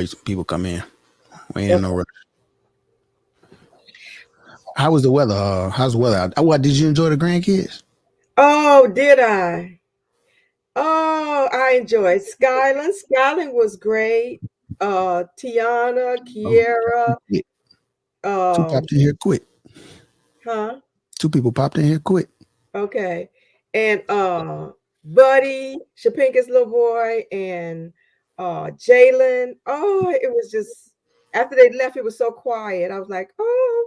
wait till people come in. We ain't in no Okay. rush. How was the weather? How's the weather out? What did you enjoy the grandkids? Oh, did I? Oh, I enjoyed Skyland. Skyland was great. Tiana, Oh, Kiera, yeah. Two um, popped in here quick. huh? Two people popped in here quick. Okay. And Buddy, Shapinka's little boy, and Jalen. Oh, it was just after they left, it was so quiet. I was like, oh.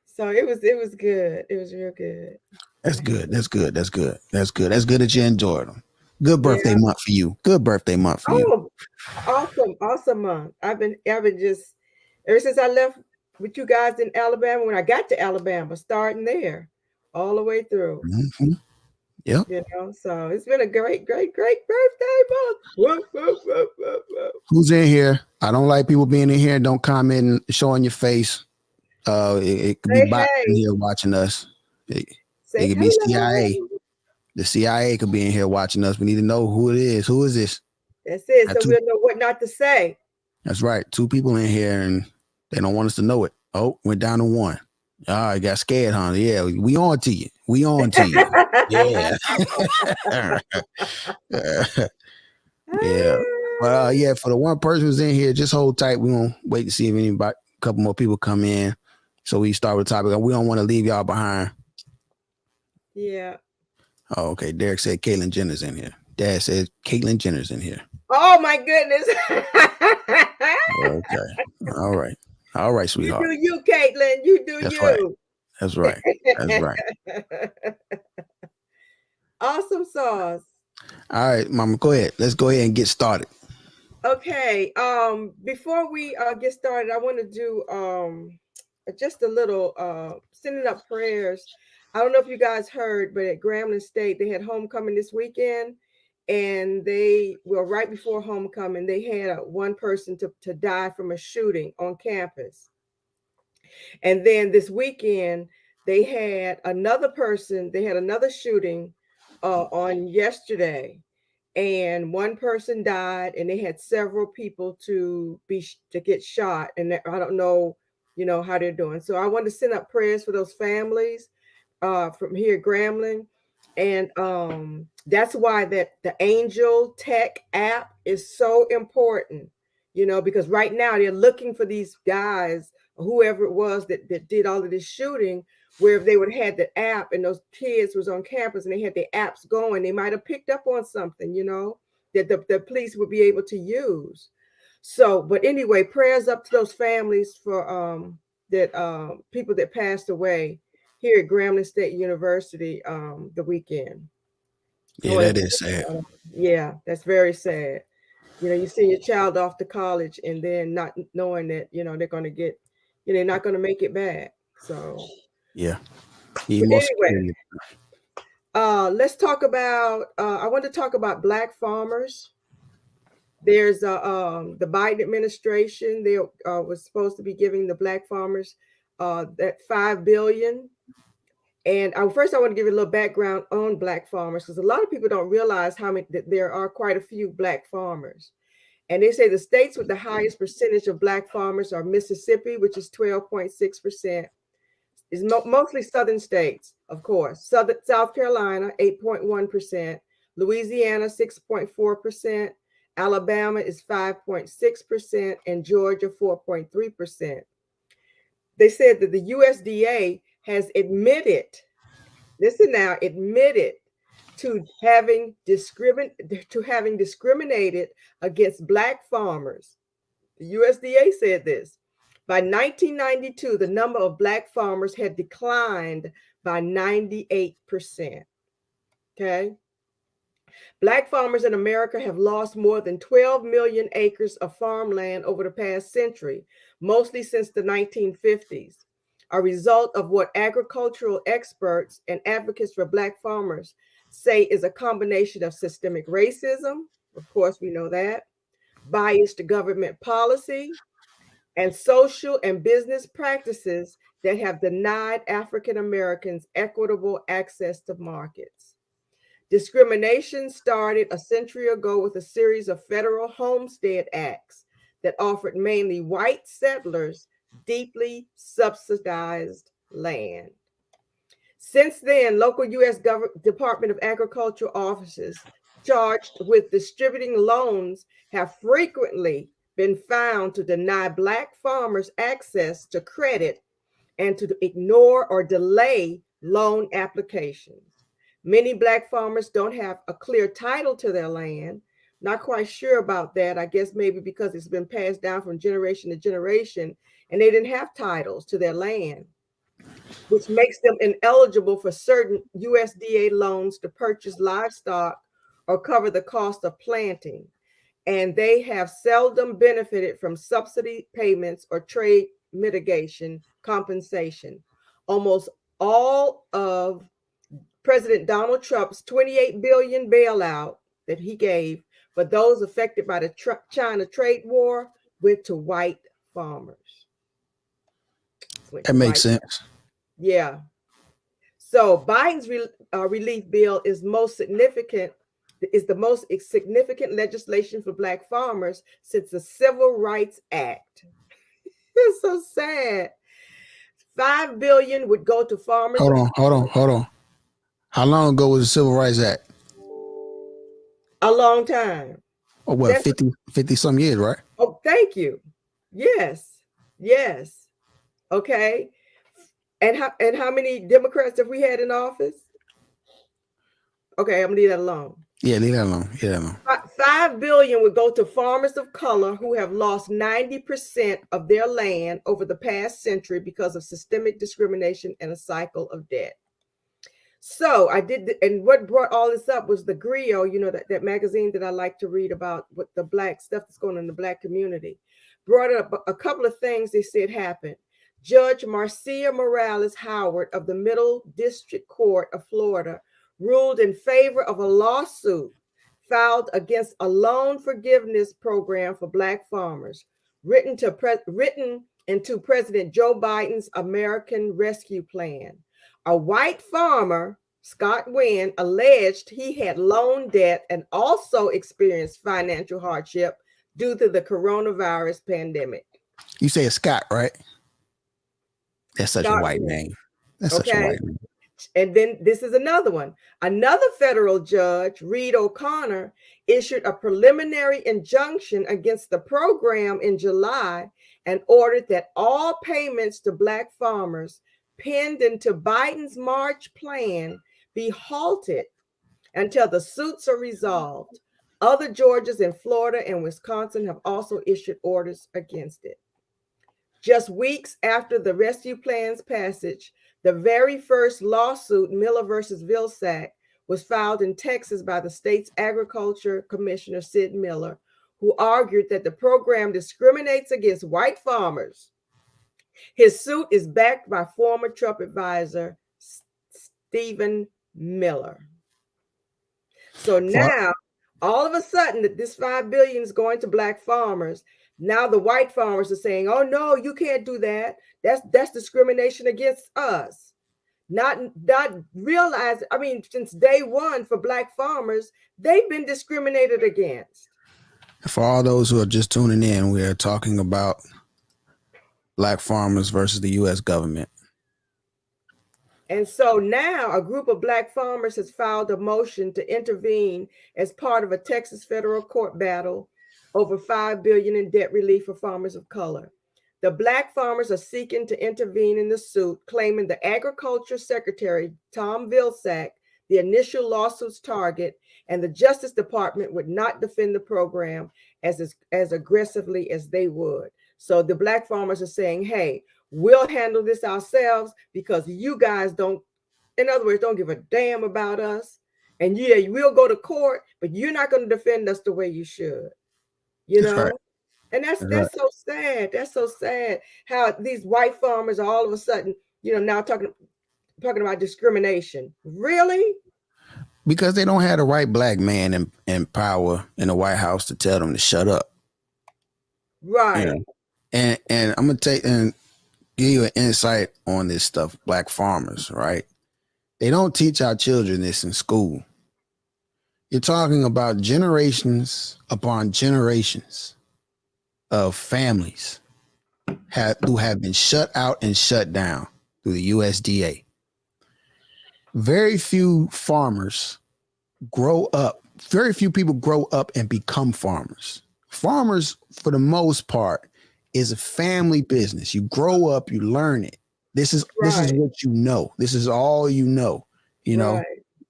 So it was good. It was real good. That's good. That's good. That's good. That's good. That's good that you enjoyed them. Good birthday Yeah. month for you. Good birthday month for you. Oh, awesome, awesome month. I've been just ever since I left with you guys in Alabama. When I got to Alabama, starting there, all the way through. Hmm. Yep. So it's been a great, great, great birthday month. Whoop, whoop, whoop, whoop, whoop. Who's in here? I don't like people being in here and don't comment and showing your face. It could be Say bots in hey, here watching us. It say could be CIA. hello. The CIA could be in here watching us. We need to know who it is. Who is this? That's it. Got So two. we'll know what not to say. That's right. Two people in here and they don't want us to know it. Oh, went down to one. All right, got scared, huh? Yeah, we on to you. We on to you. Yeah. Yeah. Well, yeah, for the one person who's in here, just hold tight. We're gonna wait to see if anybody a couple more people come in. So we start with the topic. We don't want to leave y'all behind. Yeah. Oh, okay. Derek said Caitlyn Jenner's in here. Dad said Caitlyn Jenner's in here. Oh my goodness. Okay. All right. All right, You sweetheart. do you, Caitlin. You do That's right. you. That's right. That's right. Awesome sauce. All right, Mama, go ahead. Let's go ahead and get started. Okay. Before we get started, I want to do just a little sending up prayers. I don't know if you guys heard, but at Grambling State they had homecoming this weekend, and they well right before homecoming they had one person to die from a shooting on campus, and then this weekend they had another person. They had another shooting on yesterday, and one person died, and they had several people to get shot, and I don't know, how they're doing. So I want to send up prayers for those families from here at Grambling, and that's why that the Angel Tech app is so important, because right now they're looking for these guys, whoever it was that did all of this shooting. Where if they would have had the app and those kids was on campus and they had the apps going, they might have picked up on something, that the police would be able to use. So, but anyway, prayers up to those families for that people that passed away here at Grambling State University the weekend. I Yeah, want that to, is sad. yeah, that's very sad. You send your child off to college and then not knowing that, they're going to get, they're not going to make it back. So, Yeah. Need but more anyway, security. let's talk about, I want to talk about Black farmers. There's the Biden administration. They was supposed to be giving the Black farmers that $5 billion. And first, I want to give you a little background on Black farmers because a lot of people don't realize how many that there are quite a few Black farmers. And they say the states with the highest percentage of Black farmers are Mississippi, which is 12.6%. Is mostly southern states, of course. South Carolina, 8.1%. Louisiana, 6.4%. Alabama is 5.6%. And Georgia, 4.3%. They said that the USDA has admitted, listen now, admitted to having discriminated against Black farmers. The USDA said this. By 1992, the number of Black farmers had declined by 98%. Okay. Black farmers in America have lost more than 12 million acres of farmland over the past century, mostly since the 1950s, a result of what agricultural experts and advocates for Black farmers say is a combination of systemic racism, of course, we know that, biased government policy, and social and business practices that have denied African Americans equitable access to markets. Discrimination started a century ago with a series of federal homestead acts that offered mainly white settlers deeply subsidized land. Since then, local U.S. Department of Agriculture offices charged with distributing loans have frequently been found to deny Black farmers access to credit and to ignore or delay loan applications. Many Black farmers don't have a clear title to their land. Not quite sure about that. I guess maybe because it's been passed down from generation to generation and they didn't have titles to their land, which makes them ineligible for certain USDA loans to purchase livestock or cover the cost of planting. And they have seldom benefited from subsidy payments or trade mitigation compensation. Almost all of President Donald Trump's $28 billion bailout that he gave for those affected by the China trade war went to white farmers. That makes sense. Yeah. So Biden's relief bill is the most significant legislation for Black farmers since the Civil Rights Act. It's so sad. $5 billion would go to farmers. Hold on. How long ago was the Civil Rights Act? A long time. Oh, what, 50 some years, right? Oh, thank you. Yes. Okay. And how many Democrats have we had in office? Okay, I'm gonna leave that alone. Yeah, leave that alone. $5 billion would go to farmers of color who have lost 90% of their land over the past century because of systemic discrimination and a cycle of debt. So and what brought all this up was the Grio, that magazine that I like to read about what the Black stuff that's going on in the Black community. Brought up a couple of things they said happened. Judge Marcia Morales Howard of the Middle District Court of Florida ruled in favor of a lawsuit filed against a loan forgiveness program for Black farmers, written into President Joe Biden's American Rescue Plan. A white farmer, Scott Wynn, alleged he had loan debt and also experienced financial hardship due to the coronavirus pandemic. You say it's Scott, right? That's such Scott a white Wynn. name. That's such a white name. And then this is another one. Another federal judge, Reed O'Connor, issued a preliminary injunction against the program in July and ordered that all payments to Black farmers pinned into Biden's March plan be halted until the suits are resolved. Other Georgias in Florida and Wisconsin have also issued orders against it. Just weeks after the rescue plan's passage, the very first lawsuit, Miller versus Vilsack, was filed in Texas by the state's agriculture commissioner, Sid Miller, who argued that the program discriminates against white farmers. His suit is backed by former Trump advisor, Stephen Miller. So now, all of a sudden, that this $5 billion is going to Black farmers. Now the white farmers are saying, "Oh no, you can't do that. That's discrimination against us." Not realize. I mean, since day one for Black farmers, they've been discriminated against. For all those who are just tuning in, we are talking about Black farmers versus the U.S. government. And so now a group of Black farmers has filed a motion to intervene as part of a Texas federal court battle over $5 billion in debt relief for farmers of color. The Black farmers are seeking to intervene in the suit, claiming the Agriculture Secretary, Tom Vilsack, the initial lawsuit's target, and the Justice Department would not defend the program as aggressively as they would. So the Black farmers are saying, hey, we'll handle this ourselves because you guys don't give a damn about us. And yeah, we'll go to court, but you're not going to defend us the way you should. Right. And that's right. So sad. That's so sad how these white farmers are all of a sudden, now talking about discrimination. Really? Because they don't have the right Black man in power in the White House to tell them to shut up. Right. And I'm going to give you an insight on this stuff, Black farmers, right? They don't teach our children this in school. You're talking about generations upon generations of families who have been shut out and shut down through the USDA. Very few farmers grow up. Very few people grow up and become farmers. Farmers, for the most part, is a family business. You grow up, you learn it. This is what you know. This is all you know. You know,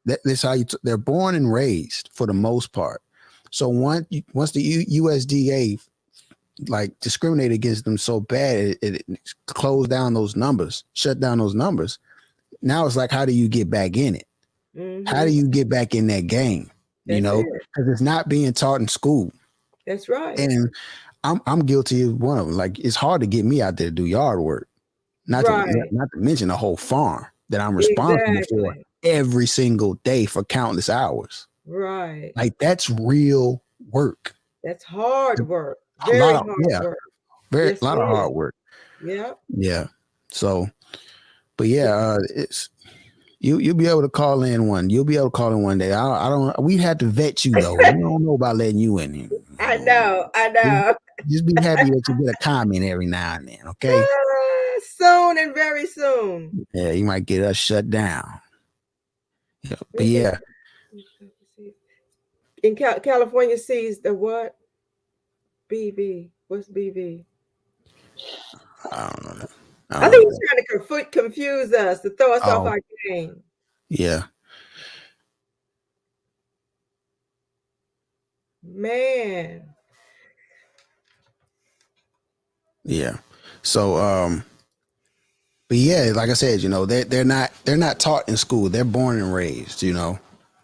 that's how they're born and raised for the most part. So once the USDA like discriminated against them so bad, it closed down those numbers, shut down those numbers. Now it's like, how do you get back in it? Mm-hmm. How do you get back in that game? That's, you know, because it's not being taught in school. That's right. And I'm guilty of one of them. Like, it's hard to get me out there to do yard work, not to mention the whole farm that I'm responsible for every single day for countless hours. Right. Like, that's real work. That's hard work. Very hard work. A lot of hard work. Yeah. Yeah. So, but yeah, it's you'll be able to call in one. You'll be able to call in one day. I don't. We had to vet you though. We don't know about letting you in here. I know. Just be happy that you get a comment every now and then. Okay. Soon and very soon. Yeah, you might get us shut down. Yeah, but yeah. In California sees the what? BV. What's BV? I don't know. I think he's trying to confuse us, to throw us off our game. Yeah. Man. Yeah. So but yeah, like I said, you know, they're not taught in school. They're born and raised, you know.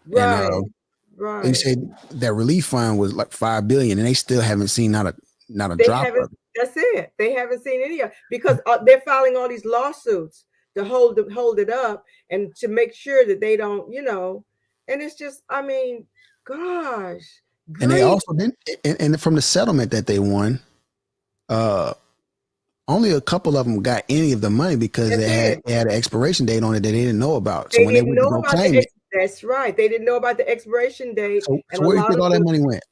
Right. And right. they said that relief fund was like $5 billion, and they still haven't seen not a drop of it. That's it. They haven't seen any of it because they're filing all these lawsuits to hold it up and to make sure that they don't, you know. And it's just, I mean, gosh. And they also didn't. And from the settlement that they won, only a couple of them got any of the money because they had an expiration date on it that they didn't know about. So when they went to go claim it, that's right. They didn't know about the expiration date. So where do you think all that money went?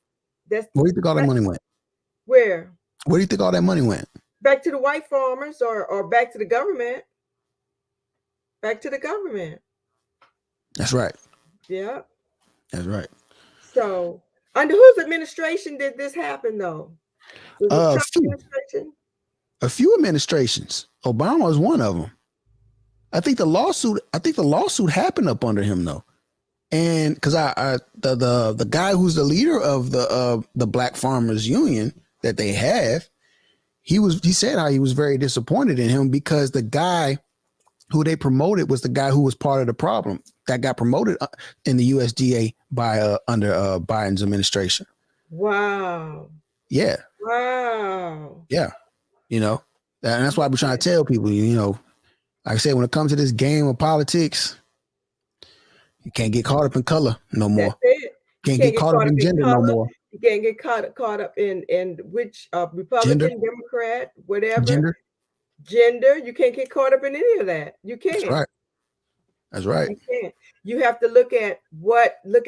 Where do you think all that money went? Where? Where do you think all that money went? Back to the white farmers or back to the government? Back to the government. That's right. Yeah. That's right. So under whose administration did this happen though? A few administrations. Obama was one of them. I think the lawsuit happened up under him though. And because the guy who's the leader of the Black Farmers Union that they have, he said how he was very disappointed in him because the guy who they promoted was the guy who was part of the problem that got promoted in the USDA by under Biden's administration. Wow. Yeah. Wow. Yeah. You know, and that's why I've been trying to tell people, you know, like I said, when it comes to this game of politics, you can't get caught up in color no more. That's it. Can't get caught up in gender no more. You can't get caught up in which Republican, Gender. Democrat, whatever. Gender. You can't get caught up in any of that. You can't. That's right. That's right. You can't. You have to look at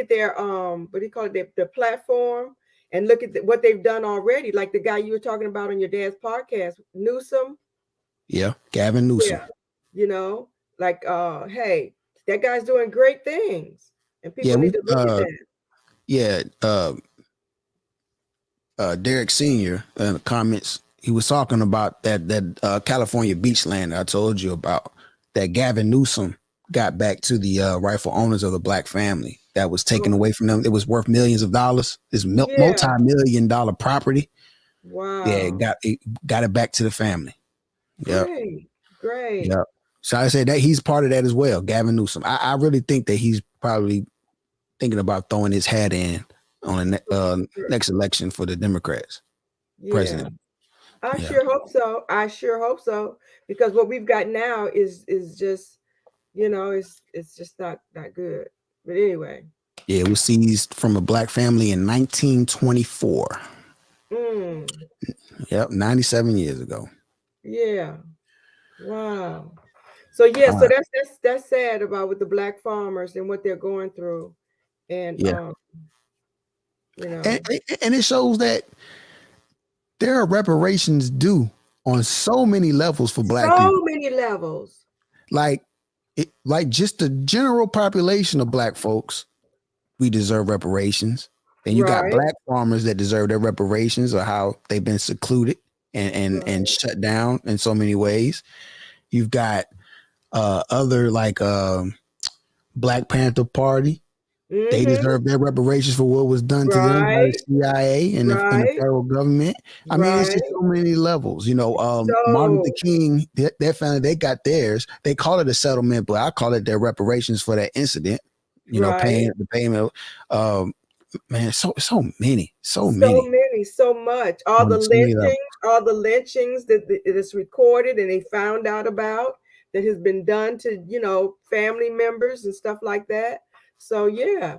their what do you call it? Their platform, and look at what they've done already. Like the guy you were talking about on your dad's podcast, Newsom. Yeah, Gavin Newsom. Yeah. You know, like hey, that guy's doing great things, and people need to look at that. Yeah, Derek Sr. in the comments, he was talking about that California beach land I told you about, that Gavin Newsom got back to the rightful owners of the Black family that was taken away from them. It was worth millions of dollars. This multi-million-dollar property. Wow. Yeah, got it back to the family. Yeah. Great. Yeah. So I said that he's part of that as well, Gavin Newsom. I really think that he's probably thinking about throwing his hat in on the next election for the Democrats president. I sure hope so. Because what we've got now is just, you know, it's just not good. But anyway. Yeah, it was seized from a Black family in 1924. Yep, 97 years ago. Yeah. Wow. So yeah, so that's sad about with the Black farmers and what they're going through. And Yeah. you know, And it shows that there are reparations due on so many levels for black so people. many levels. Like like just the general population of black folks, we deserve reparations. And you got Right, black farmers that deserve their reparations or how they've been secluded and right. shut down in so many ways. You've got other like Black Panther Party. They Mm-hmm. deserve their reparations for what was done to them by the Right, CIA and the right, federal government. I mean, it's right. just so many levels. You know, Martin Luther So King, their family, they got theirs. They call it a settlement, but I call it their reparations for that incident. You know, right. paying the payment. Um, man, so many, So many, so much. on so many levels. All the lynchings that it is recorded and they found out about that has been done to, you know, family members and stuff like that. So yeah,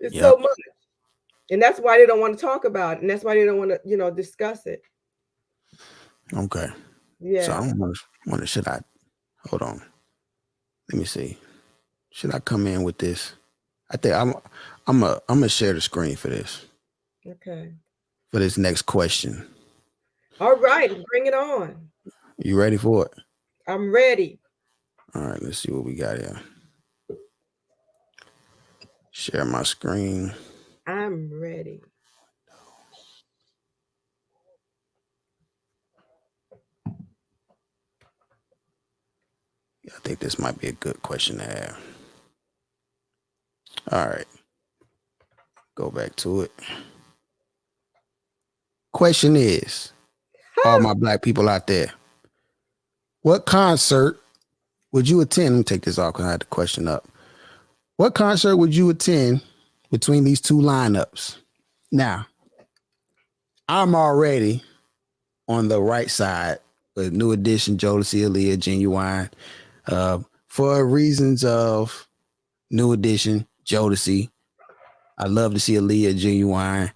it's so Yep. much. And that's why they don't want to talk about it. And that's why they don't want to, you know, discuss it. Okay. So Yeah. I wonder, should I hold on? Let me see. Should I come in with this? I think I'm gonna share the screen for this Okay. next question. All right. Bring it on. You ready for it? I'm ready. All right, let's see what we got here. Share my screen. I'm ready. I think this might be a good question to have. All right. Go back to it. Question is, all my black people out there, what concert would you attend? Let me take this off because I had the question up. What concert would you attend between these two lineups? Now, I'm already on the right side with New Edition, Jodeci, Aaliyah, Genuine. For reasons of New Edition, Jodeci, I love to see Aaliyah, Genuine.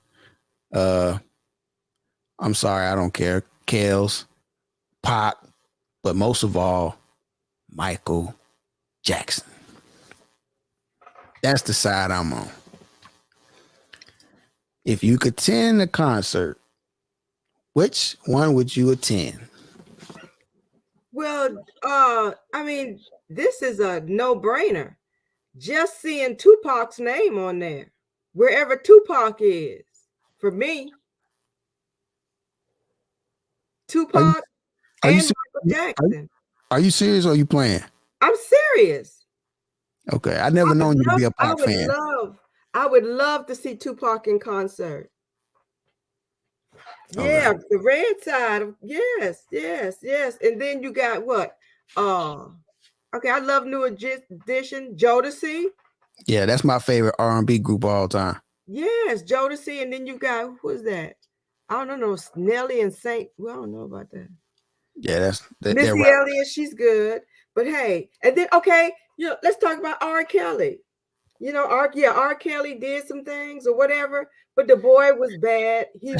I'm sorry, I don't care. Kels, Pac, but most of all, Michael Jackson. That's the side I'm on. If you could attend a concert, which one would you attend? Well, I mean, this is a no-brainer. Just seeing Tupac's name on there, wherever Tupac is, for me, Are you Tupac are you and Michael Jackson. are you serious or are you playing? I'm serious. Okay, I never known you to be a I Pac would fan. I would love to see Tupac in concert. Okay. Yeah, the red side of yes, yes, yes. And then you got what? Okay, I love New Edition, Jodeci. Yeah, that's my favorite R&B group of all time. Yes, Jodeci, and then you got who is that? I don't know, Nelly and Saint. Well, I don't know about that. Yeah, they're Missy rappers. Elliott, she's good. But hey, and then okay, you know, let's talk about R. Kelly. You know, R. Kelly did some things or whatever, but the boy was bad. His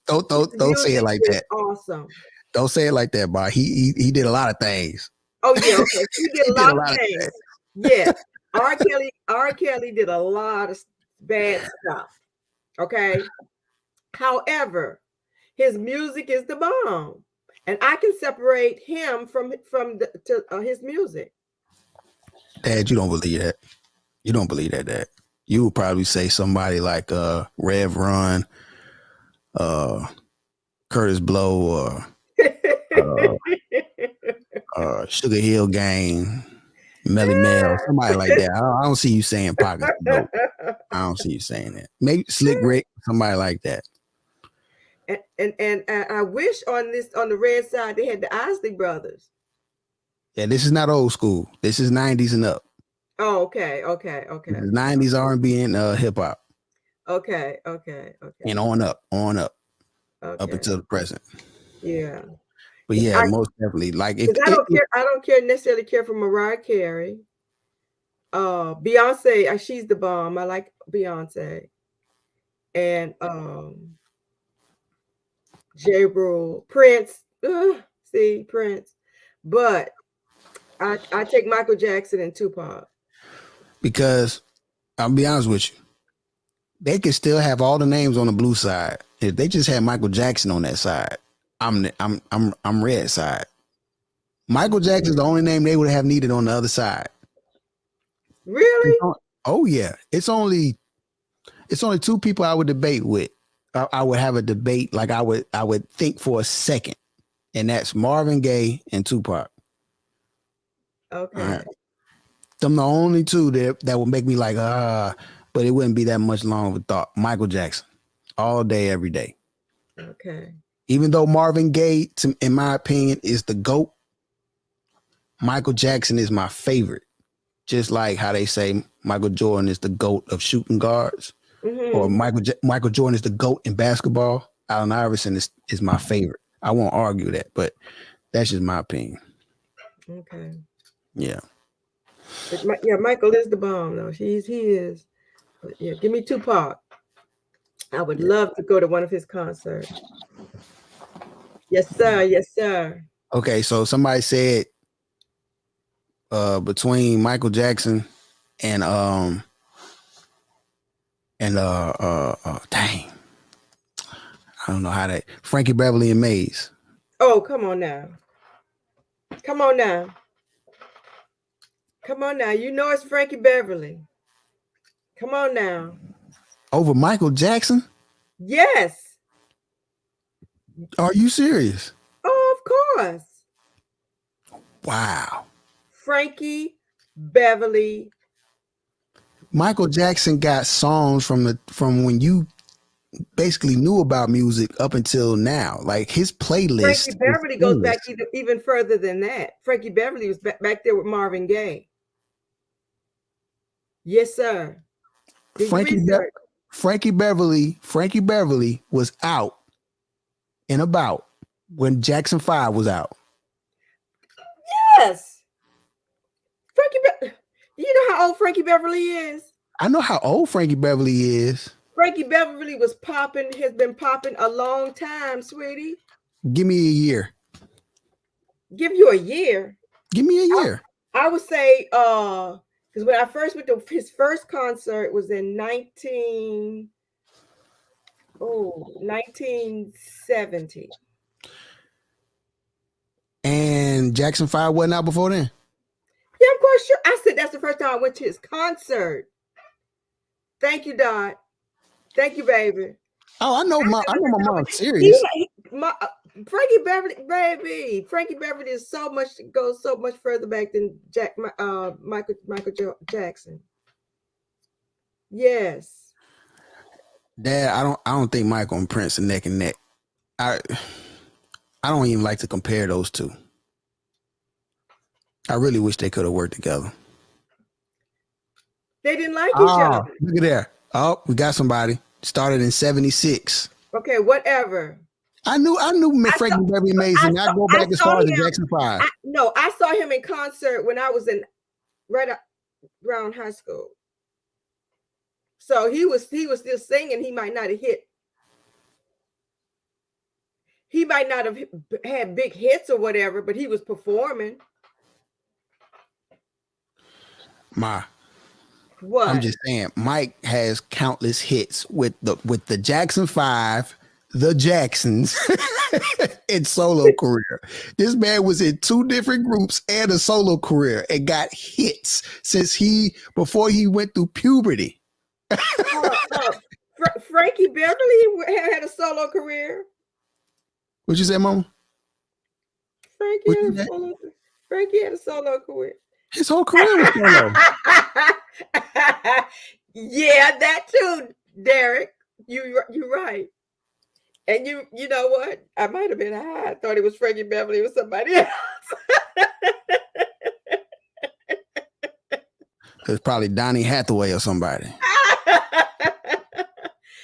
Don't say it music like is that. awesome. Don't say it like that, Bob. He did a lot of things. Oh yeah, okay. He did He a did a lot of lot of things. things. Yes. R. Kelly did a lot of bad stuff. Okay. However, his music is the bomb. And I can separate him from his music. Dad, you don't believe that. You don't believe that, Dad. You would probably say somebody like Rev Run, Curtis Blow, or Sugar Hill Gang, Melly Mel, somebody like that. I don't see you saying Pockets Dope. I don't see you saying that. Maybe Slick Rick, somebody like that. And I wish on the red side they had the Isley Brothers. Yeah, this is not old school. This is 90s and up. Oh, okay. This is 90s R&B and hip hop. Okay. And on up, up Okay. until the present. Yeah. But yeah, most definitely. Like if I don't necessarily care for Mariah Carey. Beyonce, she's the bomb. I like Beyonce. And J. Rule, Prince. See, Prince. But I take Michael Jackson and Tupac. because I'll be honest with you. They could still have all the names on the blue side. If they just had Michael Jackson on that side, I'm red side. Michael Jackson is the only name they would have needed on the other side. Really? Oh yeah. It's only two people I would debate with. I would have a debate, like I would think for a second, and that's Marvin Gaye and Tupac. Okay. All right. Them the only two that would make me like, but it wouldn't be that much long of a thought. Michael Jackson, all day, every day. Okay. Even though Marvin Gaye, in my opinion, is the GOAT, Michael Jackson is my favorite. Just like how they say Michael Jordan is the GOAT of shooting guards, or Michael Jordan is the GOAT in basketball. Allen Iverson is my favorite. I won't argue that, but that's just my opinion. Okay. Yeah. Yeah, Michael is the bomb, though. He is. But yeah, give me Tupac. I would love to go to one of his concerts. Yes, sir. Yes, sir. Okay, so somebody said between Michael Jackson and dang, I don't know how that Frankie Beverly and Maze. Oh, come on now. Come on now. Come on now. You know it's Frankie Beverly. Come on now. Over Michael Jackson? Yes. Are you serious? Oh, of course. Wow. Frankie Beverly. Michael Jackson got songs from when you basically knew about music up until now. Like his playlist. Frankie Beverly goes back even further than that. Frankie Beverly was back there with Marvin Gaye. Yes, sir. Frankie Beverly was out and about when Jackson 5 was out. Yes. You know how old Frankie Beverly is? I know how old Frankie Beverly is. Frankie Beverly has been popping a long time, sweetie. Give me a year. Give you a year? Give me a year. I would say, because when I first went to his first concert was in 1970. And Jackson 5 wasn't out before then? Yeah, I'm quite sure. I said that's the first time I went to his concert. Thank you, Dot. Thank you, baby. Oh, I know my mom's serious. Frankie Beverly, baby. Frankie Beverly goes so much further back than Michael Jackson. Yes. Dad, I don't think Michael and Prince are neck and neck. I don't even like to compare those two. I really wish they could have worked together. They didn't like each other. Look at there. Oh, we got somebody. Started in 76. Okay, whatever. I knew Frankie Beverly amazing. I go back as far as the Jackson 5. I saw him in concert when I was right around high school. So he was still singing. He might not have had big hits or whatever, but he was performing. What? I'm just saying, Mike has countless hits with the Jackson 5, the Jacksons, and solo career. This man was in 2 different groups and a solo career and got hits before he went through puberty. Frankie Beverly had a solo career. What'd you say, Mama? Frankie had a solo career. His whole career was solo. Yeah, that too, Derek. You're right. And you know what? I might have been high. I thought it was Frankie Beverly or somebody else. It's probably Donnie Hathaway or somebody.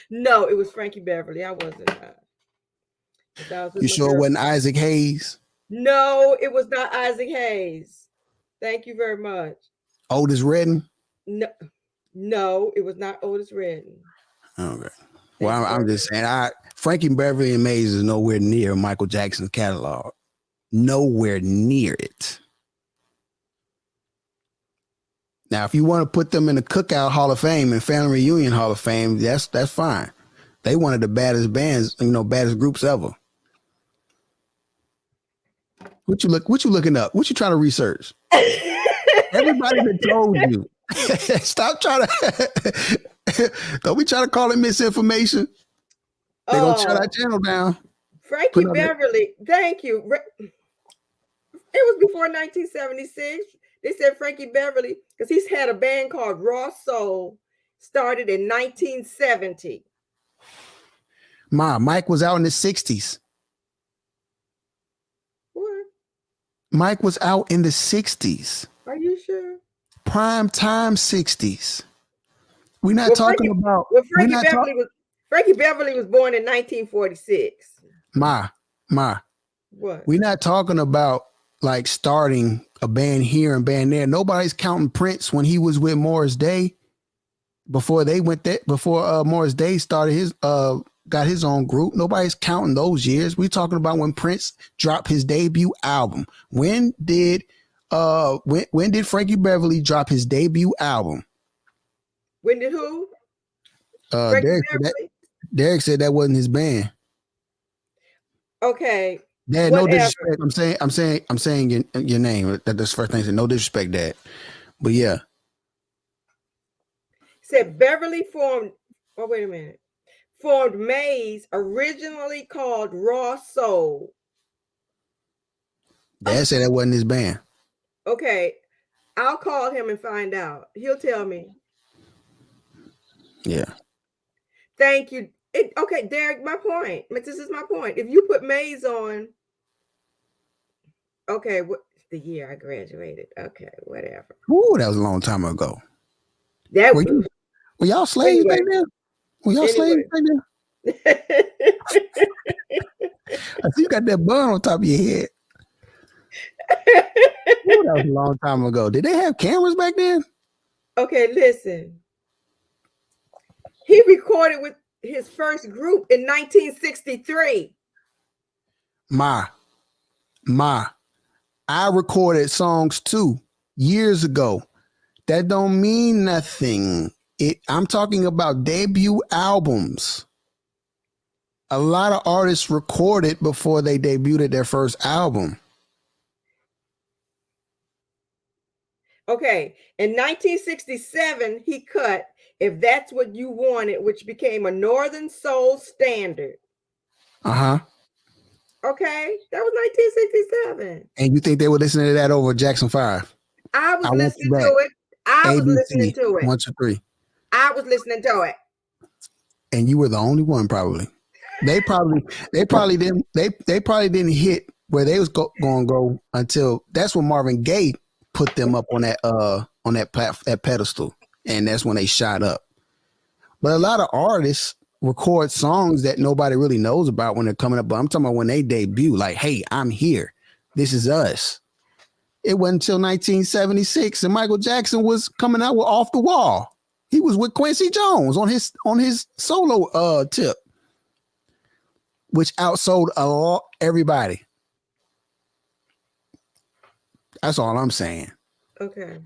No, it was Frankie Beverly. I wasn't high. You sure it wasn't Isaac Hayes? No, it was not Isaac Hayes. Thank you very much. Otis Redding? No, it was not Otis Redding. Okay. Well, I'm just saying, Frankie Beverly and Maze is nowhere near Michael Jackson's catalog. Nowhere near it. Now, if you want to put them in the Cookout Hall of Fame and Family Reunion Hall of Fame, that's fine. They one of the baddest bands, baddest groups ever. What you looking up? What you trying to research? Everybody that told you. Stop trying to don't be trying to call it misinformation. They're gonna shut our channel down. Frankie Beverly, thank you. It was before 1976. They said Frankie Beverly, because he's had a band called Raw Soul, started in 1970. Mike was out in the 60s. What? Mike was out in the 60s. Are you sure? Prime time 60s. We're not talking about. Well, Frankie Beverly was born in 1946. Ma. What? We're not talking about like starting a band here and band there. Nobody's counting Prince when he was with Morris Day. Before they went there, before Morris Day started his got his own group. Nobody's counting those years. We're talking about when Prince dropped his debut album. When did Frankie Beverly drop his debut album? When did who? Derek said that wasn't his band. Okay. Dad, no disrespect. I'm saying your name. That's the first thing. No disrespect, Dad. But yeah. Said Beverly formed. Oh, wait a minute. Formed Maze, originally called Raw Soul. Dad said that wasn't his band. Okay. I'll call him and find out. He'll tell me. Yeah. Thank you. Okay, Derek, my point. This is my point. If you put Maze on, okay, what the year I graduated? Okay, whatever. Ooh, that was a long time ago. Were y'all slaves back then? Were y'all slaves back then? I see you got that bun on top of your head. Ooh, that was a long time ago. Did they have cameras back then? Okay, listen. He recorded with his first group in 1963. Ma, I recorded songs too years ago. That don't mean nothing. I'm talking about debut albums. A lot of artists recorded before they debuted their first album. Okay, in 1967, he cut If That's What You Wanted, which became a Northern Soul standard. Uh-huh. Okay, that was 1967. And you think they were listening to that over Jackson 5? I was listening to it. I was listening to it. 1, 2, 3. I was listening to it. And you were the only one, probably. They probably didn't hit where they was going to go until that's when Marvin Gaye put them up on that pedestal, and that's when they shot up. But a lot of artists record songs that nobody really knows about when they're coming up. But I'm talking about when they debut, like, hey, I'm here. This is us. It wasn't until 1976 and Michael Jackson was coming out with Off the Wall. He was with Quincy Jones on his solo tip, which outsold everybody. That's all I'm saying. Okay.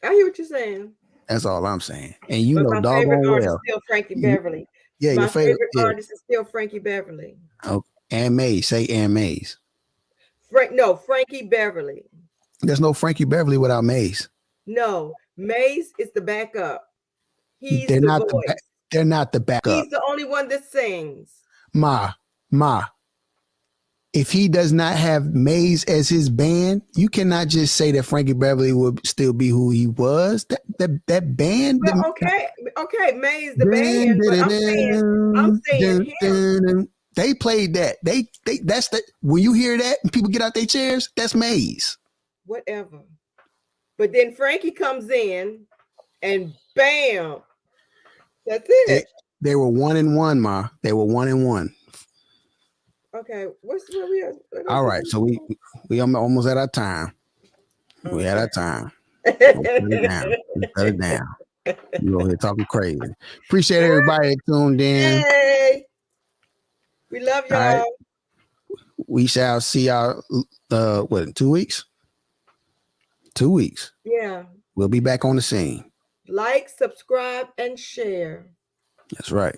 I hear what you're saying. That's all I'm saying. And but my favorite artist is still Frankie Beverly. Yeah, my favorite artist is still Frankie Beverly. Oh, Ann Mays. Say Ann Mays. Frankie Beverly. There's no Frankie Beverly without Mays. No, Mays is the backup. He's they're the not voice. They're not the backup. He's the only one that sings. Ma. If he does not have Mays as his band, you cannot just say that Frankie Beverly would still be who he was. That band. Well, okay, Mays the band. But I'm saying him. They played that. That's the when you hear that and people get out their chairs, that's Mays. Whatever. But then Frankie comes in and bam. That's it. They were 1-1, Ma. They were 1-1. Okay, where we at? All right, so we almost at our time. Okay. We at our time. Shut it down. You over here talking crazy. Appreciate everybody that tuned in. Hey, we love y'all. Right. We shall see y'all. In 2 weeks? 2 weeks. Yeah. We'll be back on the scene. Like, subscribe, and share. That's right.